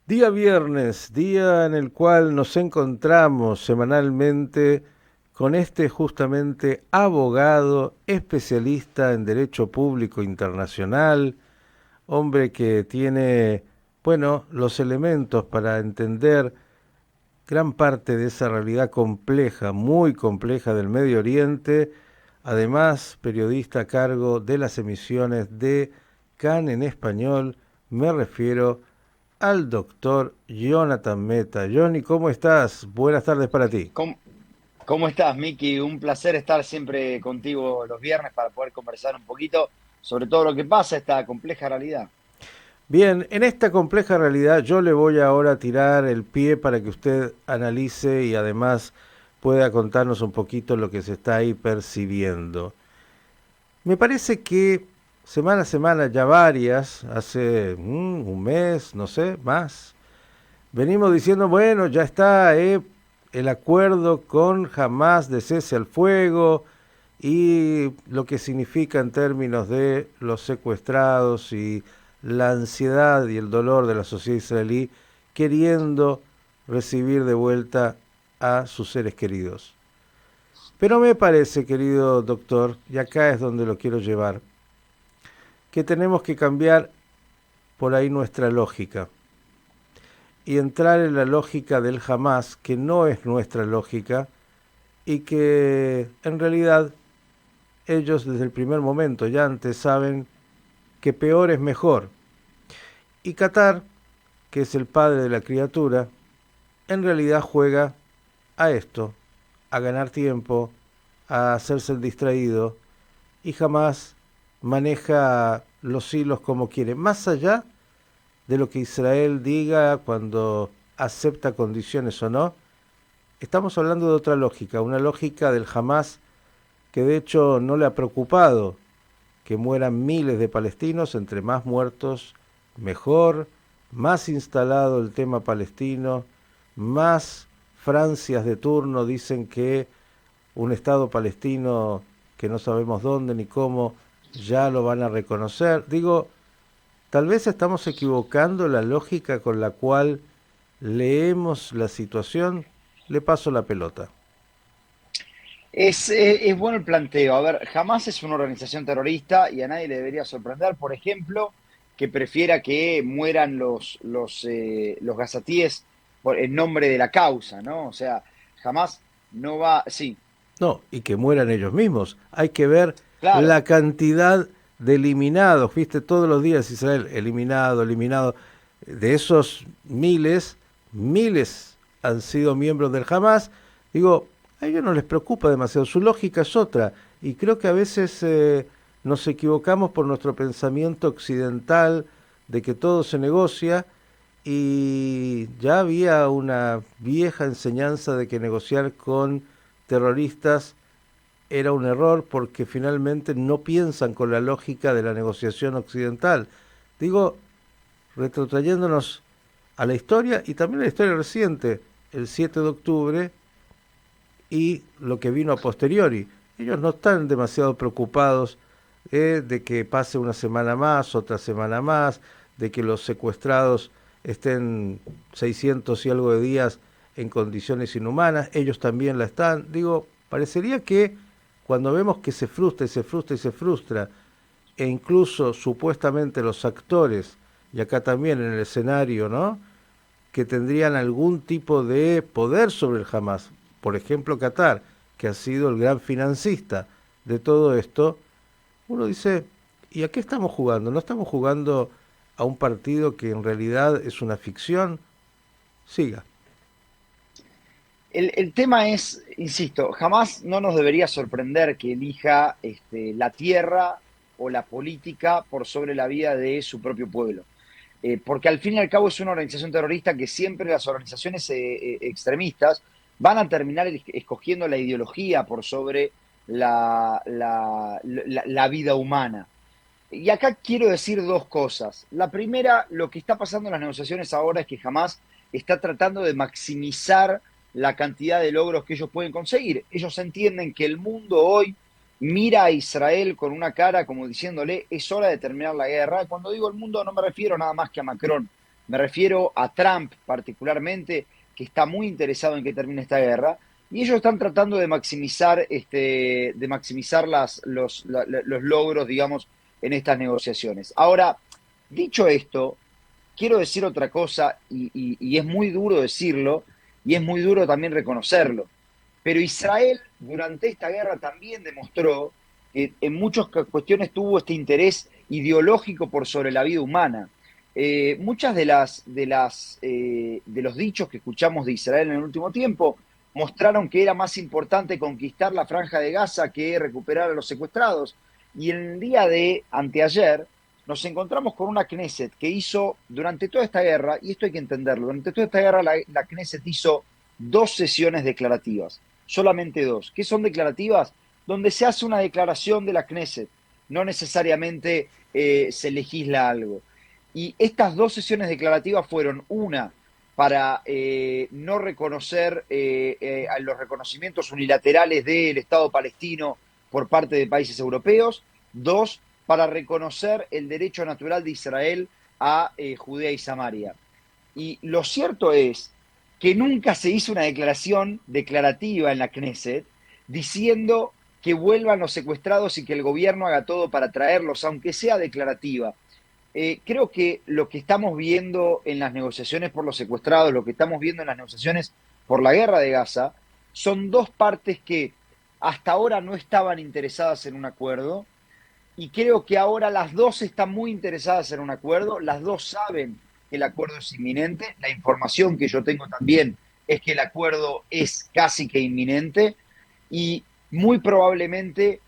Día viernes, día en el cual nos encontramos semanalmente con este justamente abogado especialista en derecho público internacional, hombre que tiene, bueno, los elementos para entender gran parte de esa realidad compleja, muy compleja del Medio Oriente, además periodista a cargo de las emisiones de CAN en español, me refiero al doctor Jonathan Meta. Johnny, ¿cómo estás? Buenas tardes para ti. ¿Cómo, cómo estás, Miki? Un placer estar siempre contigo los viernes para poder conversar un poquito sobre todo lo que pasa, esta compleja realidad. Bien, en esta compleja realidad yo le voy ahora a tirar el pie para que usted analice y además pueda contarnos un poquito lo que se está ahí percibiendo. Me parece que semana a semana, ya varias, hace un mes, no sé, más, venimos diciendo, bueno, ya está el acuerdo con Hamas de cese al fuego y lo que significa en términos de los secuestrados y la ansiedad y el dolor de la sociedad israelí queriendo recibir de vuelta a sus seres queridos. Pero me parece, querido doctor, y acá es donde lo quiero llevar, que tenemos que cambiar por ahí nuestra lógica y entrar en la lógica del jamás, que no es nuestra lógica y que en realidad ellos desde el primer momento ya antes saben que peor es mejor. Y Qatar, que es el padre de la criatura, en realidad juega a esto, a ganar tiempo, a hacerse el distraído y jamás maneja los hilos como quiere, más allá de lo que Israel diga cuando acepta condiciones o no. Estamos hablando de otra lógica, una lógica del Hamas que de hecho no le ha preocupado que mueran miles de palestinos, entre más muertos mejor, más instalado el tema palestino, más Francias de turno dicen que un Estado palestino que no sabemos dónde ni cómo ya lo van a reconocer. Digo, tal vez estamos equivocando la lógica con la cual leemos la situación. Le paso la pelota. Es bueno el planteo. A ver, jamás es una organización terrorista y a nadie le debería sorprender, por ejemplo, que prefiera que mueran los gazatíes en nombre de la causa, ¿no? O sea, jamás no va. Sí, No, y que mueran ellos mismos. Hay que ver claro. la cantidad de eliminados. Viste, todos los días Israel, eliminado, eliminado. De esos miles, miles han sido miembros del Hamas. Digo, a ellos no les preocupa demasiado. Su lógica es otra. Y creo que a veces nos equivocamos por nuestro pensamiento occidental de que todo se negocia. Y ya había una vieja enseñanza de que negociar con terroristas era un error porque finalmente no piensan con la lógica de la negociación occidental. Digo, retrotrayéndonos a la historia y también a la historia reciente, el 7 de octubre y lo que vino a posteriori. Ellos no están demasiado preocupados de que pase una semana más, otra semana más, de que los secuestrados estén 600 y algo de días en condiciones inhumanas, ellos también la están. Digo, parecería que cuando vemos que se frustra y se frustra y se frustra, e incluso supuestamente los actores, y acá también en el escenario, ¿no? Que tendrían algún tipo de poder sobre el Hamas, por ejemplo Qatar, que ha sido el gran financista de todo esto, uno dice, ¿y a qué estamos jugando? ¿No estamos jugando a un partido que en realidad es una ficción? Siga. El tema es, insisto, jamás no nos debería sorprender que elija la tierra o la política por sobre la vida de su propio pueblo. Porque al fin y al cabo es una organización terrorista que siempre las organizaciones extremistas van a terminar escogiendo la ideología por sobre la vida humana. Y acá quiero decir dos cosas. La primera, lo que está pasando en las negociaciones ahora es que jamás está tratando de maximizar la cantidad de logros que ellos pueden conseguir. Ellos entienden que el mundo hoy mira a Israel con una cara como diciéndole es hora de terminar la guerra. Cuando digo el mundo no me refiero nada más que a Macron. Me refiero a Trump particularmente, que está muy interesado en que termine esta guerra, y ellos están tratando de maximizar los logros, digamos, en estas negociaciones. Ahora, dicho esto, quiero decir otra cosa, y es muy duro decirlo, y es muy duro también reconocerlo. Pero Israel durante esta guerra también demostró que en muchas cuestiones tuvo este interés ideológico por sobre la vida humana. Muchas de los dichos que escuchamos de Israel en el último tiempo mostraron que era más importante conquistar la franja de Gaza que recuperar a los secuestrados. Y en el día de anteayer nos encontramos con una Knesset que hizo durante toda esta guerra, y esto hay que entenderlo, durante toda esta guerra la Knesset hizo dos sesiones declarativas, solamente dos. ¿Qué son declarativas? Donde se hace una declaración de la Knesset, no necesariamente se legisla algo. Y estas dos sesiones declarativas fueron una para no reconocer a los reconocimientos unilaterales del Estado palestino por parte de países europeos, dos, para reconocer el derecho natural de Israel a Judea y Samaria. Y lo cierto es que nunca se hizo una declaración declarativa en la Knesset diciendo que vuelvan los secuestrados y que el gobierno haga todo para traerlos, aunque sea declarativa. Creo que lo que estamos viendo en las negociaciones por los secuestrados, lo que estamos viendo en las negociaciones por la guerra de Gaza, son dos partes que hasta ahora no estaban interesadas en un acuerdo, y creo que ahora las dos están muy interesadas en un acuerdo, las dos saben que el acuerdo es inminente, la información que yo tengo también es que el acuerdo es casi que inminente, y muy probablemente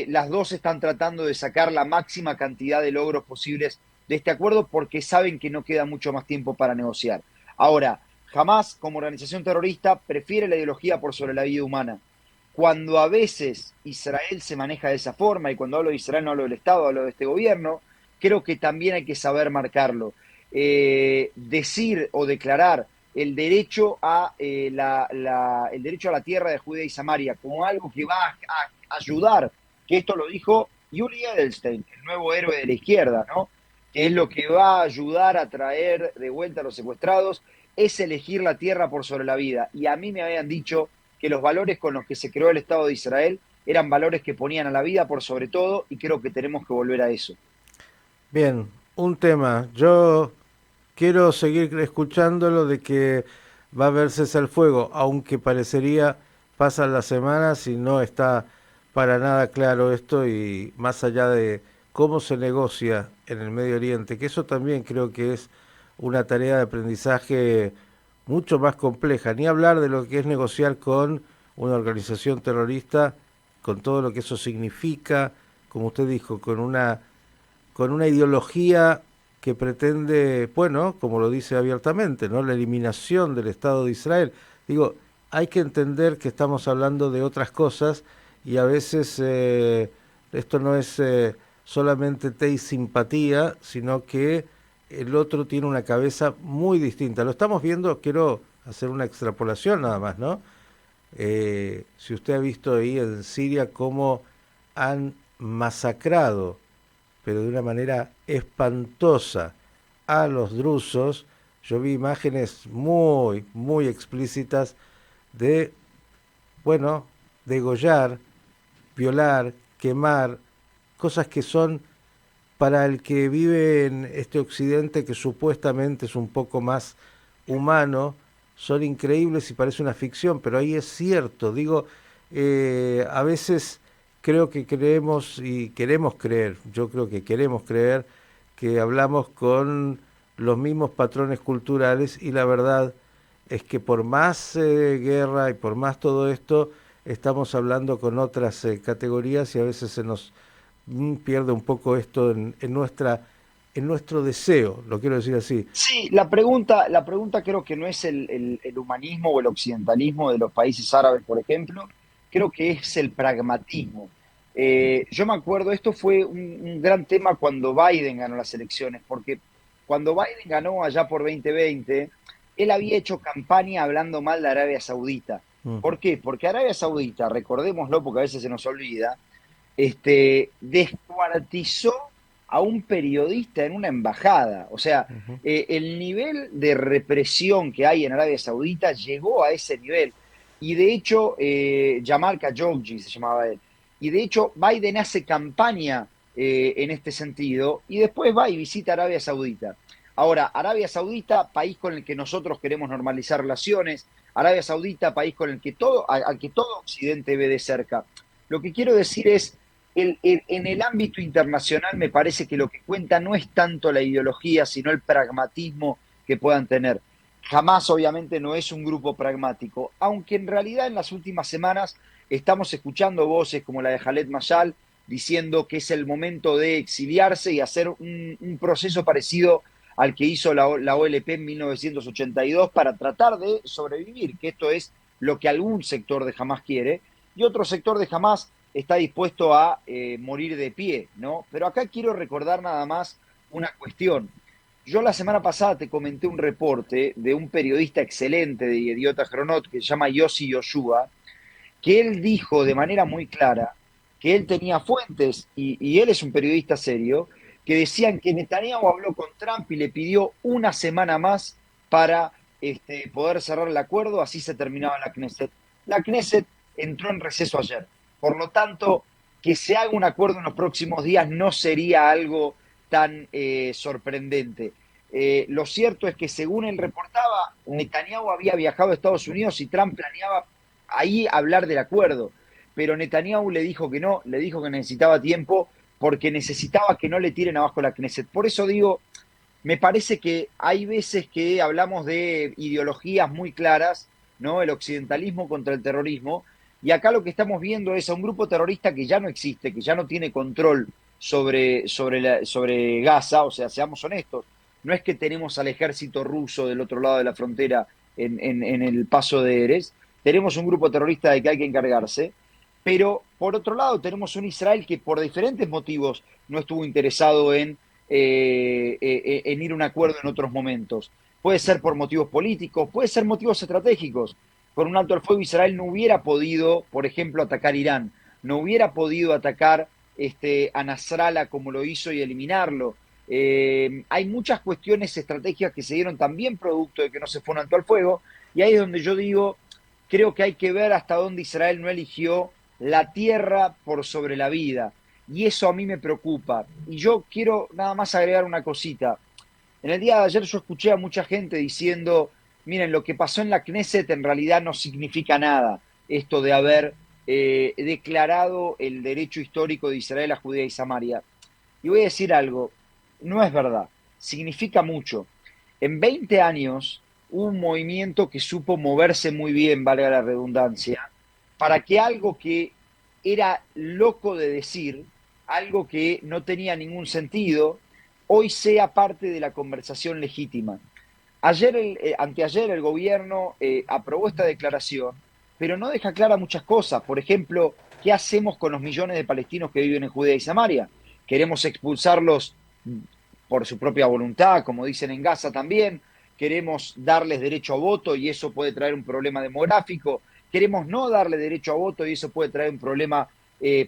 las dos están tratando de sacar la máxima cantidad de logros posibles de este acuerdo porque saben que no queda mucho más tiempo para negociar. Ahora, jamás como organización terrorista prefiere la ideología por sobre la vida humana. Cuando a veces Israel se maneja de esa forma, y cuando hablo de Israel no hablo del Estado, hablo de este gobierno, creo que también hay que saber marcarlo. Decir o declarar el derecho el derecho a la tierra de Judea y Samaria como algo que va a ayudar, que esto lo dijo Yuri Edelstein, el nuevo héroe de la izquierda, ¿no? Que es lo que va a ayudar a traer de vuelta a los secuestrados, es elegir la tierra por sobre la vida. Y a mí me habían dicho que los valores con los que se creó el Estado de Israel eran valores que ponían a la vida por sobre todo, y creo que tenemos que volver a eso. Bien, un tema. Yo quiero seguir escuchándolo de que va a haber cese al fuego, aunque parecería pasan las semanas y no está para nada claro esto, y más allá de cómo se negocia en el Medio Oriente, que eso también creo que es una tarea de aprendizaje mucho más compleja, ni hablar de lo que es negociar con una organización terrorista, con todo lo que eso significa, como usted dijo, con una ideología que pretende, bueno, como lo dice abiertamente, ¿no? La eliminación del Estado de Israel. Digo, hay que entender que estamos hablando de otras cosas, y a veces esto no es solamente té y simpatía, sino que el otro tiene una cabeza muy distinta. Lo estamos viendo, quiero hacer una extrapolación nada más, ¿no? Si usted ha visto ahí en Siria cómo han masacrado, pero de una manera espantosa, a los drusos. Yo vi imágenes muy, muy explícitas de, bueno, degollar, violar, quemar, cosas que son para el que vive en este occidente que supuestamente es un poco más humano, son increíbles y parece una ficción, pero ahí es cierto. Digo, a veces creo que creemos y queremos creer, yo creo que queremos creer que hablamos con los mismos patrones culturales, y la verdad es que por más guerra y por más todo esto, estamos hablando con otras categorías, y a veces se nos pierde un poco esto en nuestro deseo, lo quiero decir así. Sí, la pregunta creo que no es el humanismo o el occidentalismo de los países árabes, por ejemplo, creo que es el pragmatismo. Yo me acuerdo, esto fue un gran tema cuando Biden ganó las elecciones, porque cuando Biden ganó allá por 2020, él había hecho campaña hablando mal de Arabia Saudita. Ujú. ¿Por qué? Porque Arabia Saudita, recordémoslo porque a veces se nos olvida, descuartizó a un periodista en una embajada. O sea, Ujú. el nivel de represión que hay en Arabia Saudita llegó a ese nivel. Y de hecho, Jamal Khashoggi se llamaba él. Y de hecho, Biden hace campaña en este sentido y después va y visita Arabia Saudita. Ahora, Arabia Saudita, país con el que nosotros queremos normalizar relaciones, Arabia Saudita, país con el que al que todo Occidente ve de cerca. Lo que quiero decir es, en el ámbito internacional me parece que lo que cuenta no es tanto la ideología, sino el pragmatismo que puedan tener. Jamás, obviamente, no es un grupo pragmático, aunque en realidad en las últimas semanas estamos escuchando voces como la de Khaled Mayal diciendo que es el momento de exiliarse y hacer un proceso parecido al que hizo la OLP en 1982 para tratar de sobrevivir, que esto es lo que algún sector de Hamas quiere, y otro sector de Hamas está dispuesto a morir de pie, ¿no? Pero acá quiero recordar nada más una cuestión. Yo la semana pasada te comenté un reporte de un periodista excelente de Idiota Cronot que se llama Yossi Yoshua, que él dijo de manera muy clara que él tenía fuentes, y él es un periodista serio, que decían que Netanyahu habló con Trump y le pidió una semana más para poder cerrar el acuerdo, así se terminaba la Knesset. La Knesset entró en receso ayer. Por lo tanto, que se haga un acuerdo en los próximos días no sería algo tan sorprendente. Lo cierto es que, según él reportaba, Netanyahu había viajado a Estados Unidos y Trump planeaba ahí hablar del acuerdo. Pero Netanyahu le dijo que no, le dijo que necesitaba tiempo porque necesitaba que no le tiren abajo la Knesset. Por eso digo, me parece que hay veces que hablamos de ideologías muy claras, ¿no? El occidentalismo contra el terrorismo, y acá lo que estamos viendo es a un grupo terrorista que ya no existe, que ya no tiene control sobre Gaza, o sea, seamos honestos, no es que tenemos al ejército ruso del otro lado de la frontera en el paso de Erez, tenemos un grupo terrorista de que hay que encargarse, pero por otro lado tenemos un Israel que por diferentes motivos no estuvo interesado en ir a un acuerdo en otros momentos. Puede ser por motivos políticos, puede ser motivos estratégicos. Con un alto al fuego Israel no hubiera podido, por ejemplo, atacar Irán, no hubiera podido atacar a Nasrallah como lo hizo y eliminarlo. Hay muchas cuestiones estratégicas que se dieron también producto de que no se fue un alto al fuego, y ahí es donde yo digo, creo que hay que ver hasta dónde Israel no eligió la tierra por sobre la vida. Y eso a mí me preocupa. Y yo quiero nada más agregar una cosita. En el día de ayer yo escuché a mucha gente diciendo, miren, lo que pasó en la Knesset en realidad no significa nada, esto de haber declarado el derecho histórico de Israel a Judea y Samaria. Y voy a decir algo, no es verdad, significa mucho. En 20 años hubo un movimiento que supo moverse muy bien, valga la redundancia, para que algo que era loco de decir, algo que no tenía ningún sentido, hoy sea parte de la conversación legítima. Anteayer el gobierno aprobó esta declaración, pero no deja clara muchas cosas. Por ejemplo, ¿qué hacemos con los millones de palestinos que viven en Judea y Samaria? ¿Queremos expulsarlos por su propia voluntad, como dicen en Gaza también? ¿Queremos darles derecho a voto y eso puede traer un problema demográfico? ¿Queremos no darle derecho a voto y eso puede traer un problema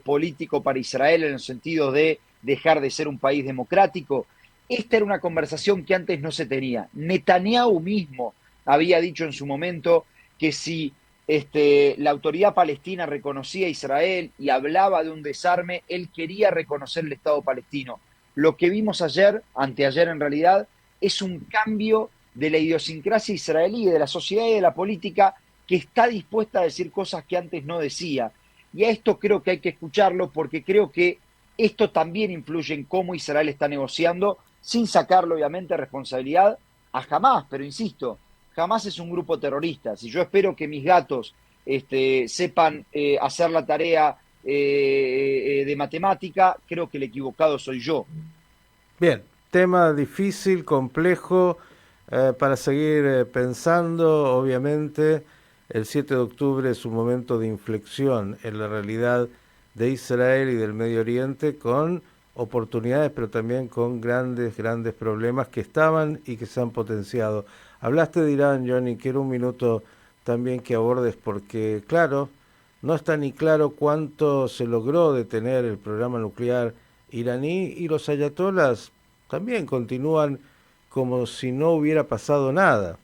político para Israel en el sentido de dejar de ser un país democrático? Esta era una conversación que antes no se tenía. Netanyahu mismo había dicho en su momento que si la autoridad palestina reconocía a Israel y hablaba de un desarme, él quería reconocer el Estado palestino. Lo que vimos ayer, anteayer en realidad, es un cambio de la idiosincrasia israelí, de la sociedad y de la política, que está dispuesta a decir cosas que antes no decía. Y a esto creo que hay que escucharlo porque creo que esto también influye en cómo Israel está negociando, sin sacarle obviamente responsabilidad a Hamas, pero insisto, Hamas es un grupo terrorista. Si yo espero que mis gatos sepan hacer la tarea de matemática, creo que el equivocado soy yo. Bien, tema difícil, complejo, para seguir pensando, obviamente, el 7 de octubre es un momento de inflexión en la realidad de Israel y del Medio Oriente con oportunidades, pero también con grandes, grandes problemas que estaban y que se han potenciado. Hablaste de Irán, Johnny, quiero un minuto también que abordes porque, claro, no está ni claro cuánto se logró detener el programa nuclear iraní y los ayatolas también continúan como si no hubiera pasado nada.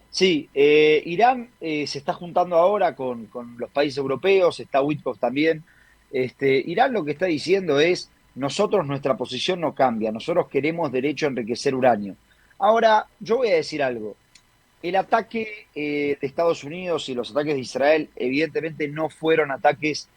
Sí, Irán se está juntando ahora con los países europeos, está Witkoff también. Irán lo que está diciendo es, nosotros nuestra posición no cambia, nosotros queremos derecho a enriquecer uranio. Ahora, yo voy a decir algo. El ataque de Estados Unidos y los ataques de Israel evidentemente no fueron ataques,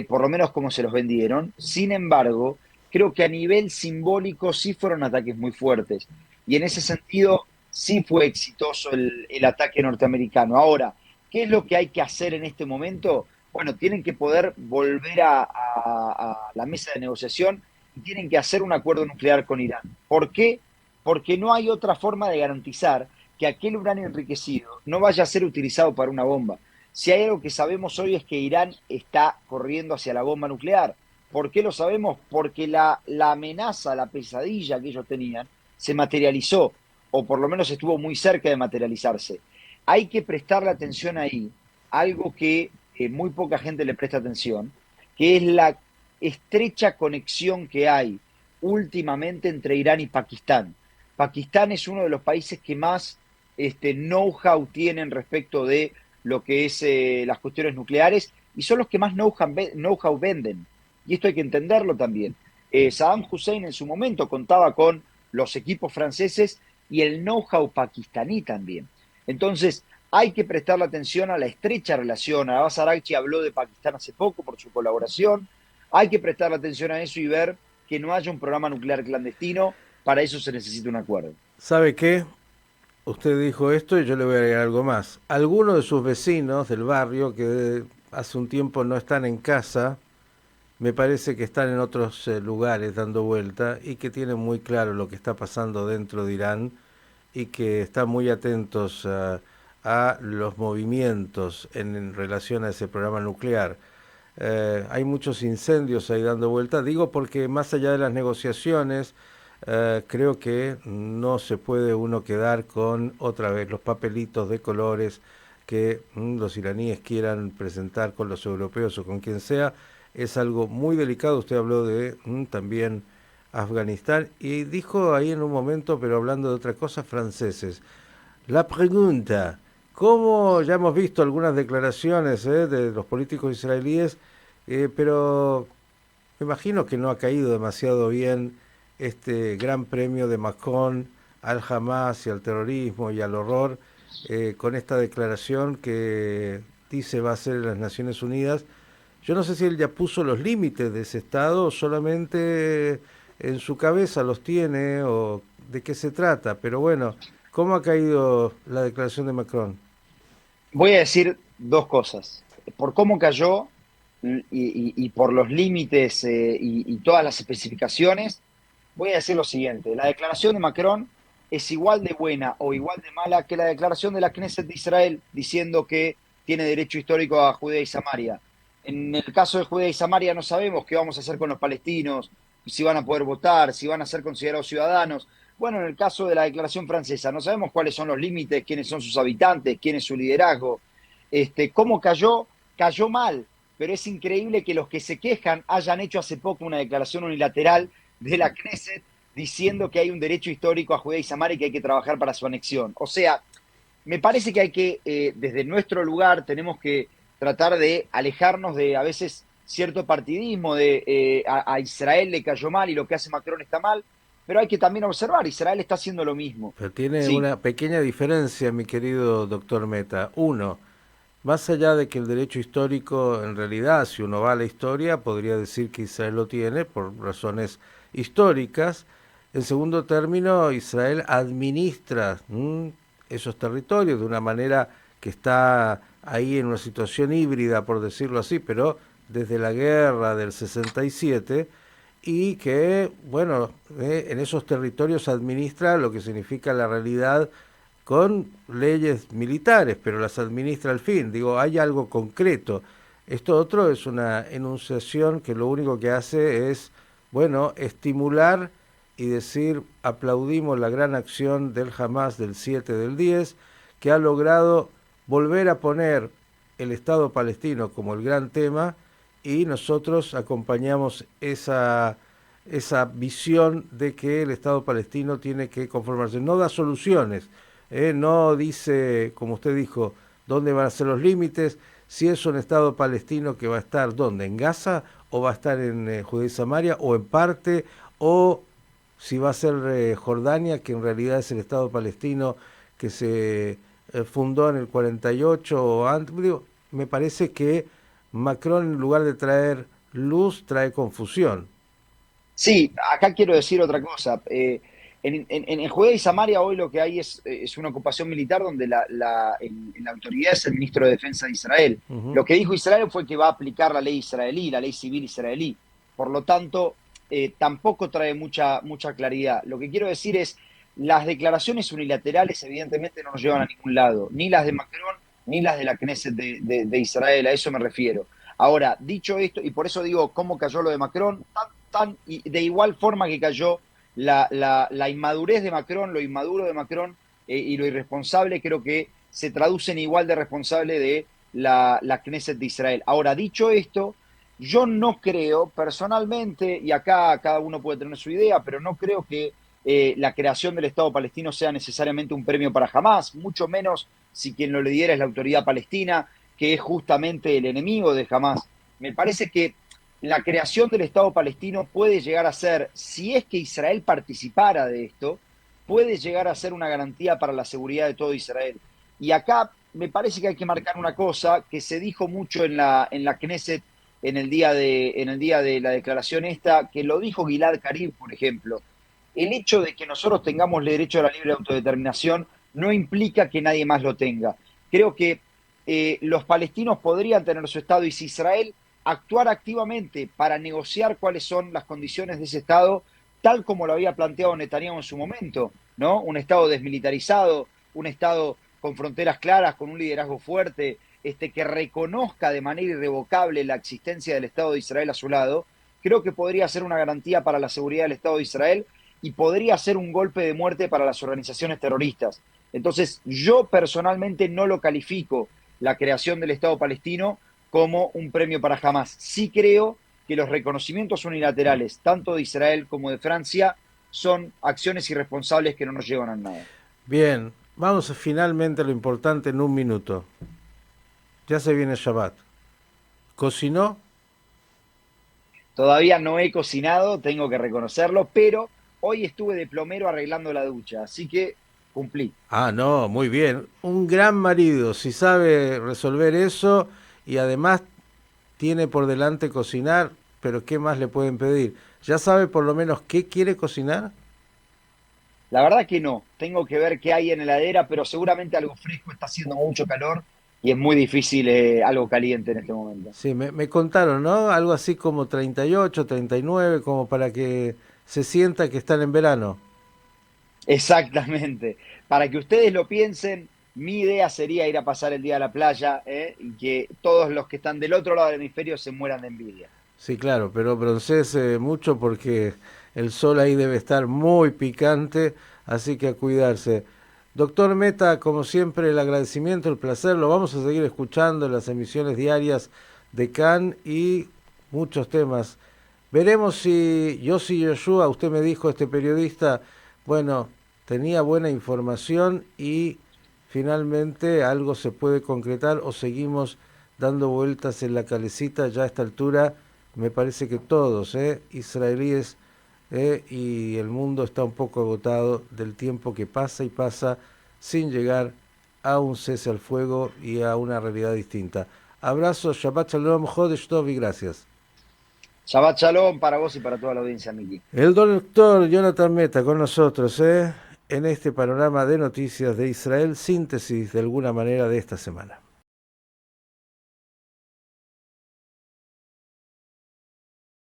por lo menos como se los vendieron. Sin embargo, creo que a nivel simbólico sí fueron ataques muy fuertes. Y en ese sentido sí fue exitoso el ataque norteamericano. Ahora, ¿qué es lo que hay que hacer en este momento? Bueno, tienen que poder volver a la mesa de negociación y tienen que hacer un acuerdo nuclear con Irán. ¿Por qué? Porque no hay otra forma de garantizar que aquel uranio enriquecido no vaya a ser utilizado para una bomba. Si hay algo que sabemos hoy es que Irán está corriendo hacia la bomba nuclear. ¿Por qué lo sabemos? Porque la amenaza, la pesadilla que ellos tenían, se materializó, o por lo menos estuvo muy cerca de materializarse. Hay que prestarle atención ahí, algo que muy poca gente le presta atención, que es la estrecha conexión que hay últimamente entre Irán y Pakistán. Pakistán es uno de los países que más know-how tienen respecto de lo que es las cuestiones nucleares y son los que más know-how venden. Y esto hay que entenderlo también. Saddam Hussein en su momento contaba con los equipos franceses y el know-how pakistaní también. Entonces, hay que prestarle atención a la estrecha relación. Abbas Araghchi habló de Pakistán hace poco por su colaboración. Hay que prestarle atención a eso y ver que no haya un programa nuclear clandestino. Para eso se necesita un acuerdo. ¿Sabe qué? Usted dijo esto y yo le voy a agregar algo más. Algunos de sus vecinos del barrio que hace un tiempo no están en casa, me parece que están en otros lugares dando vuelta y que tienen muy claro lo que está pasando dentro de Irán y que están muy atentos a los movimientos en relación a ese programa nuclear. Hay muchos incendios ahí dando vuelta, digo porque más allá de las negociaciones, creo que no se puede uno quedar con otra vez los papelitos de colores que los iraníes quieran presentar con los europeos o con quien sea. Es algo muy delicado. Usted habló de también Afganistán y dijo ahí en un momento, pero hablando de otra cosa, franceses. La pregunta, ¿cómo ya hemos visto algunas declaraciones de los políticos israelíes, pero me imagino que no ha caído demasiado bien este gran premio de Macron al Hamas y al terrorismo y al horror con esta declaración que dice va a ser en las Naciones Unidas? Yo no sé si él ya puso los límites de ese Estado o solamente en su cabeza los tiene o de qué se trata, pero bueno, ¿cómo ha caído la declaración de Macron? Voy a decir dos cosas. Por cómo cayó y por los límites y todas las especificaciones, voy a decir lo siguiente. La declaración de Macron es igual de buena o igual de mala que la declaración de la Knesset de Israel diciendo que tiene derecho histórico a Judea y Samaria. En el caso de Judea y Samaria no sabemos qué vamos a hacer con los palestinos, si van a poder votar, si van a ser considerados ciudadanos. Bueno, en el caso de la declaración francesa, no sabemos cuáles son los límites, quiénes son sus habitantes, quién es su liderazgo. ¿Cómo cayó? Cayó mal, pero es increíble que los que se quejan hayan hecho hace poco una declaración unilateral de la Knesset diciendo que hay un derecho histórico a Judea y Samaria y que hay que trabajar para su anexión. O sea, me parece que hay que, desde nuestro lugar, tenemos que tratar de alejarnos de a veces cierto partidismo, de a Israel le cayó mal y lo que hace Macron está mal, pero hay que también observar, Israel está haciendo lo mismo. Pero tiene Sí, una pequeña diferencia, mi querido doctor Meta. Uno, más allá de que el derecho histórico, en realidad, si uno va a la historia, podría decir que Israel lo tiene por razones históricas. En segundo término, Israel administra esos territorios de una manera que está ahí en una situación híbrida, por decirlo así, pero desde la guerra del 67 y que, bueno, en esos territorios administra lo que significa la realidad con leyes militares, pero las administra al fin. Digo, hay algo concreto. Esto otro es una enunciación que lo único que hace es, bueno, estimular y decir, aplaudimos la gran acción del Hamas del 7 del 10, que ha logrado volver a poner el Estado palestino como el gran tema y nosotros acompañamos esa visión de que el Estado palestino tiene que conformarse. No da soluciones, no dice, como usted dijo, dónde van a ser los límites, si es un Estado palestino que va a estar, ¿dónde? ¿En Gaza? ¿O va a estar en Judea y Samaria? ¿O en parte? ¿O si va a ser Jordania, que en realidad es el Estado palestino que se fundó en el 48 o antes? Digo, me parece que Macron, en lugar de traer luz, trae confusión. Sí, acá quiero decir otra cosa. En Judea y Samaria hoy lo que hay es una ocupación militar donde la autoridad es el ministro de Defensa de Israel. Ujú. Lo que dijo Israel fue que va a aplicar la ley israelí, la ley civil israelí. Por lo tanto, tampoco trae mucha claridad. Lo que quiero decir es, las declaraciones unilaterales evidentemente no nos llevan a ningún lado, ni las de Macron, ni las de la Knesset de Israel, a eso me refiero. Ahora, dicho esto, y por eso digo cómo cayó lo de Macron, y de igual forma que cayó la inmadurez de Macron, lo inmaduro de Macron y lo irresponsable, creo que se traducen igual de responsable de la Knesset de Israel. Ahora, dicho esto, yo no creo personalmente, y acá cada uno puede tener su idea, pero no creo que la creación del Estado palestino sea necesariamente un premio para Hamás, mucho menos si quien lo lidera es la autoridad palestina, que es justamente el enemigo de Hamás. Me parece que la creación del Estado palestino puede llegar a ser, si es que Israel participara de esto, puede llegar a ser una garantía para la seguridad de todo Israel. Y acá me parece que hay que marcar una cosa que se dijo mucho en la Knesset en el día de la declaración esta, que lo dijo Gilad Karib, por ejemplo. El hecho de que nosotros tengamos el derecho a la libre autodeterminación no implica que nadie más lo tenga. Creo que los palestinos podrían tener su Estado y si Israel actuar activamente para negociar cuáles son las condiciones de ese Estado, tal como lo había planteado Netanyahu en su momento, ¿no? Un Estado desmilitarizado, un Estado con fronteras claras, con un liderazgo fuerte, que reconozca de manera irrevocable la existencia del Estado de Israel a su lado, creo que podría ser una garantía para la seguridad del Estado de Israel y podría ser un golpe de muerte para las organizaciones terroristas. Entonces, yo personalmente no lo califico la creación del Estado palestino como un premio para Hamás. Sí creo que los reconocimientos unilaterales, tanto de Israel como de Francia, son acciones irresponsables que no nos llevan a nada. Bien, vamos finalmente a lo importante en un minuto. Ya se viene Shabbat. ¿Cocinó? Todavía no he cocinado, tengo que reconocerlo, pero hoy estuve de plomero arreglando la ducha, así que cumplí. Ah, no, muy bien. Un gran marido, si sabe resolver eso y además tiene por delante cocinar, pero ¿qué más le pueden pedir? ¿Ya sabe por lo menos qué quiere cocinar? La verdad que no, tengo que ver qué hay en la heladera, pero seguramente algo fresco, está haciendo mucho calor y es muy difícil algo caliente en este momento. Sí, me contaron, ¿no? Algo así como 38, 39, como para que se sienta que están en verano. Exactamente. Para que ustedes lo piensen, mi idea sería ir a pasar el día a la playa, y que todos los que están del otro lado del hemisferio se mueran de envidia. Sí, claro, pero broncese mucho porque el sol ahí debe estar muy picante, así que a cuidarse. Doctor Meta, como siempre, el agradecimiento, el placer, lo vamos a seguir escuchando en las emisiones diarias de CAN y muchos temas. Veremos si Yossi Yoshua, usted me dijo, este periodista, bueno, tenía buena información y finalmente algo se puede concretar o seguimos dando vueltas en la calecita ya a esta altura. Me parece que todos, israelíes, y el mundo está un poco agotado del tiempo que pasa y pasa sin llegar a un cese al fuego y a una realidad distinta. Abrazo, Shabbat Shalom, Jodesh Tov y gracias. Shabbat Shalom para vos y para toda la audiencia, Miki. El doctor Jonathan Meta con nosotros, en este panorama de noticias de Israel, síntesis de alguna manera de esta semana.